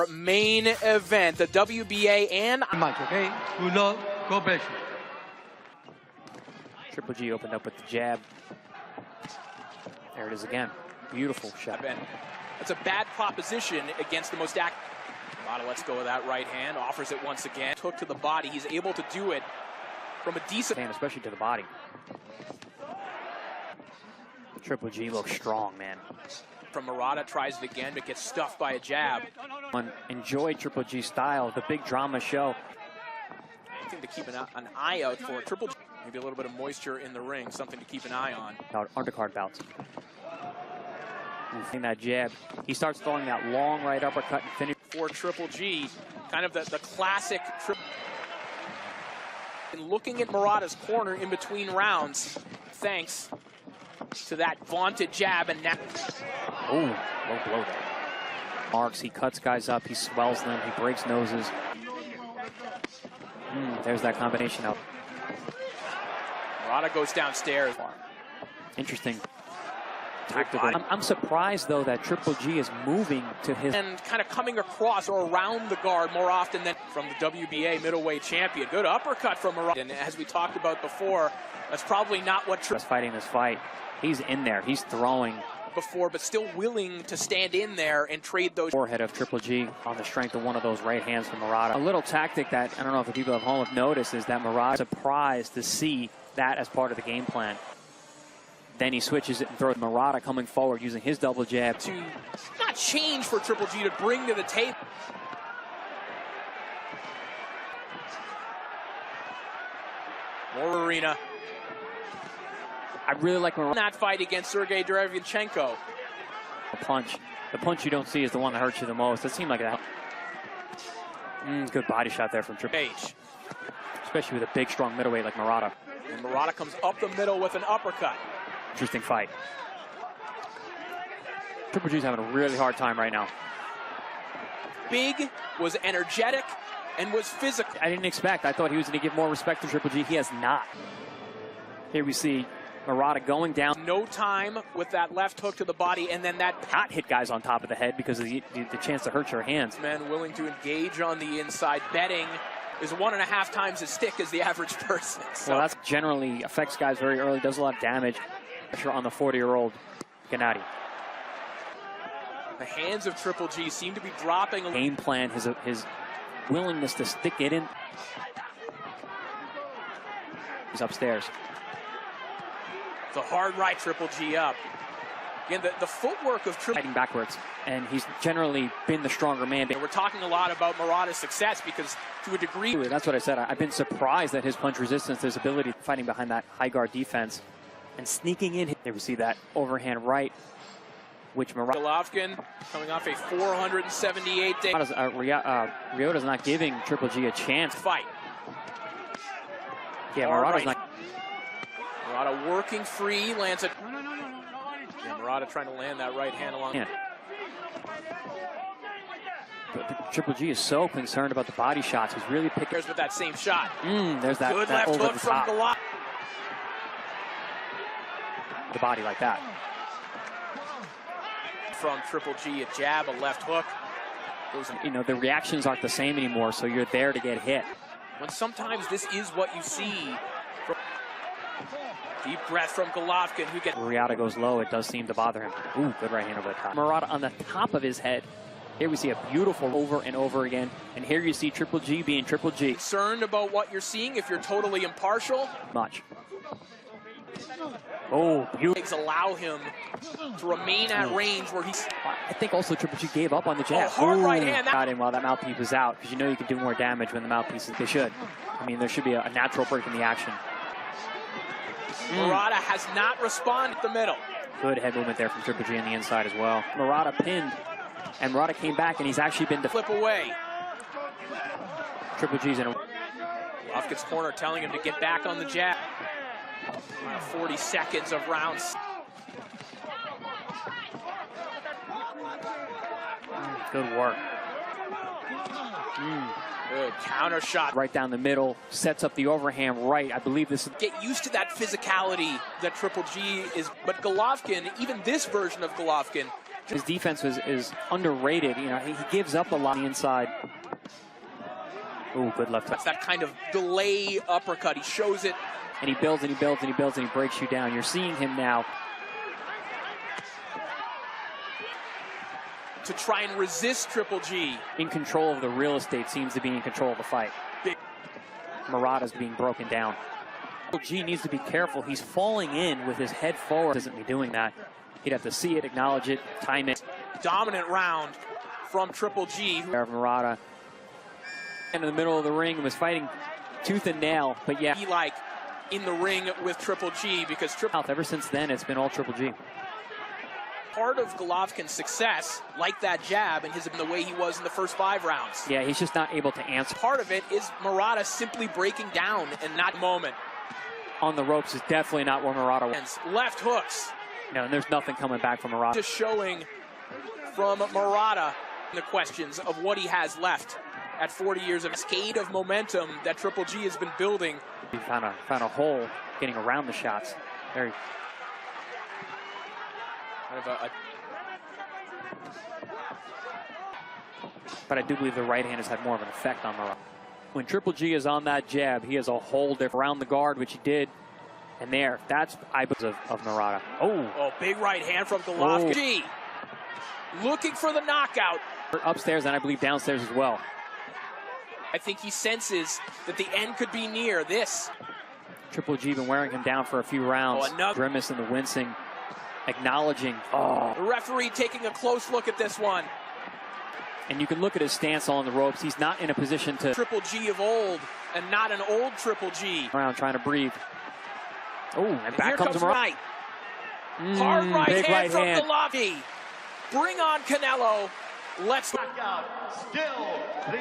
our main event, the WBA and... Okay? Good luck. God bless you. Triple G opened up with the jab. There it is again. Beautiful shot. That's a bad proposition against the most active. Murata lets go of that right hand, offers it once again. Hook to the body. He's able to do it from a decent... And especially to the body. Triple G looks strong, man. From Murata, tries it again, but gets stuffed by a jab. Enjoy Triple G style, the big drama show. Anything to keep an eye out for. Triple G, maybe a little bit of moisture in the ring, something to keep an eye on. Undercard bouts. In that jab, he starts throwing that long right uppercut and finish. For Triple G, kind of the classic triple. And looking at Murata's corner in between rounds, thanks to that vaunted jab and now. Oh, low blow there. Marks, he cuts guys up, he swells them, he breaks noses. There's that combination of. Murata goes downstairs. Interesting. Tactical. I'm surprised, though, that Triple G is moving to his... And kind of coming across or around the guard more often than from the WBA middleweight champion. Good uppercut from Murata. And as we talked about before, that's probably not what Triple... fighting this fight. He's in there. He's throwing. Before, but still willing to stand in there and trade those. Forehead of Triple G on the strength of one of those right hands from Murata. A little tactic that I don't know if the people at home have noticed is that Murata is surprised to see that as part of the game plan. Then he switches it and throws Murata coming forward using his double jab. To not change for Triple G, to bring to the table. More arena. I really like Murata. That fight against Sergey Derevyanchenko. The punch you don't see is the one that hurts you the most. It seemed like that. Good body shot there from Triple H. Especially with a big, strong middleweight like Murata. And Murata comes up the middle with an uppercut. Interesting fight. Triple G's having a really hard time right now. Big, was energetic, and was physical. I didn't expect. I thought he was going to give more respect to Triple G. He has not. Here we see Murata going down. No time with that left hook to the body, and then that... Not hit guys on top of the head because of the chance to hurt your hands. Men willing to engage on the inside. Betting is 1.5 times as thick as the average person. So. Well, that generally affects guys very early, does a lot of damage. Pressure on the 40-year-old Gennadiy. The hands of Triple G seem to be dropping. Game plan, his willingness to stick it in. He's upstairs. The hard right Triple G up. Again, the footwork of Triple G. Fighting backwards, and he's generally been the stronger man. We're talking a lot about Murata's success because, to a degree... That's what I said. I've been surprised at his punch resistance, his ability fighting behind that high guard defense and sneaking in. There we see that overhand right, which Murata... Golovkin coming off a 478-day... Ryota's not giving Triple G a chance. Fight. Yeah, Murata's not... Murata working free, lands it. Yeah, Murata trying to land that right hand along. Yeah. But Triple G is so concerned about the body shots. He's really picking. With that same shot. There's that. Good that left over hook the from top. Golovkin. The body like that. From Triple G, a jab, a left hook. You know, the reactions aren't the same anymore, so you're there to get hit. When sometimes this is what you see. Deep breath from Golovkin, who gets... Ryota goes low. It does seem to bother him. Ooh, good right hand over the top. Murata on the top of his head. Here we see a beautiful over and over again. And here you see Triple G being Triple G. Concerned about what you're seeing if you're totally impartial? Much. Oh, beautiful. Allow him to remain at range where he's... I think also Triple G gave up on the jab. Hard right hand. Got him while that mouthpiece was out, because you know you can do more damage when the mouthpiece is... They should. I mean, there should be a natural break in the action. Murata has not responded to the middle. Good head movement there from Triple G on the inside as well. Murata pinned, and Murata came back, and he's actually been... Flip away. Triple G's in a... Golovkin's corner telling him to get back on the jab. 40 seconds of rounds. Good work. Good counter shot. Right down the middle, sets up the overhand right. I believe this is... Get used to that physicality that Triple G is. But Golovkin, even this version of Golovkin, His defense is underrated. You know, he gives up a lot on the inside. Ooh, good left hook. That's that kind of delay uppercut. He shows it. And he builds and he builds and he builds and he breaks you down. You're seeing him now to try and resist Triple G. In control of the real estate, seems to be in control of the fight. Murata's being broken down. Triple G needs to be careful. He's falling in with his head forward. Isn't he doing that? He'd have to see it, acknowledge it, time it. Dominant round from Triple G. Murata in the middle of the ring was fighting tooth and nail, but yeah. He like in the ring with Triple G because Ever since then, it's been all Triple G. Part of Golovkin's success, like that jab and the way he was in the first 5 rounds. Yeah, he's just not able to answer. Part of it is Murata simply breaking down and not moment. On the ropes is definitely not where Murata wins. Left hooks. No, and there's nothing coming back from Murata. Just showing from Murata the questions of what he has left at 40 years of cascade of momentum that Triple G has been building. He found a hole getting around the shots. Very. Kind of But I do believe the right hand has had more of an effect on Murata. When Triple G is on that jab, he has a hole around the guard, which he did. And there, that's I believe of Murata. Oh, big right hand from Golovkin. G looking for the knockout. Upstairs and I believe downstairs as well. I think he senses that the end could be near. This Triple G been wearing him down for a few rounds. Grimace and the wincing, acknowledging. The referee taking a close look at this one. And you can look at his stance on the ropes. He's not in a position to. Triple G of old and not an old Triple G. Around trying to breathe. Oh, and back comes right. Hard right big hand right from hand. Golovkin. Bring on Canelo. Let's back out. Still the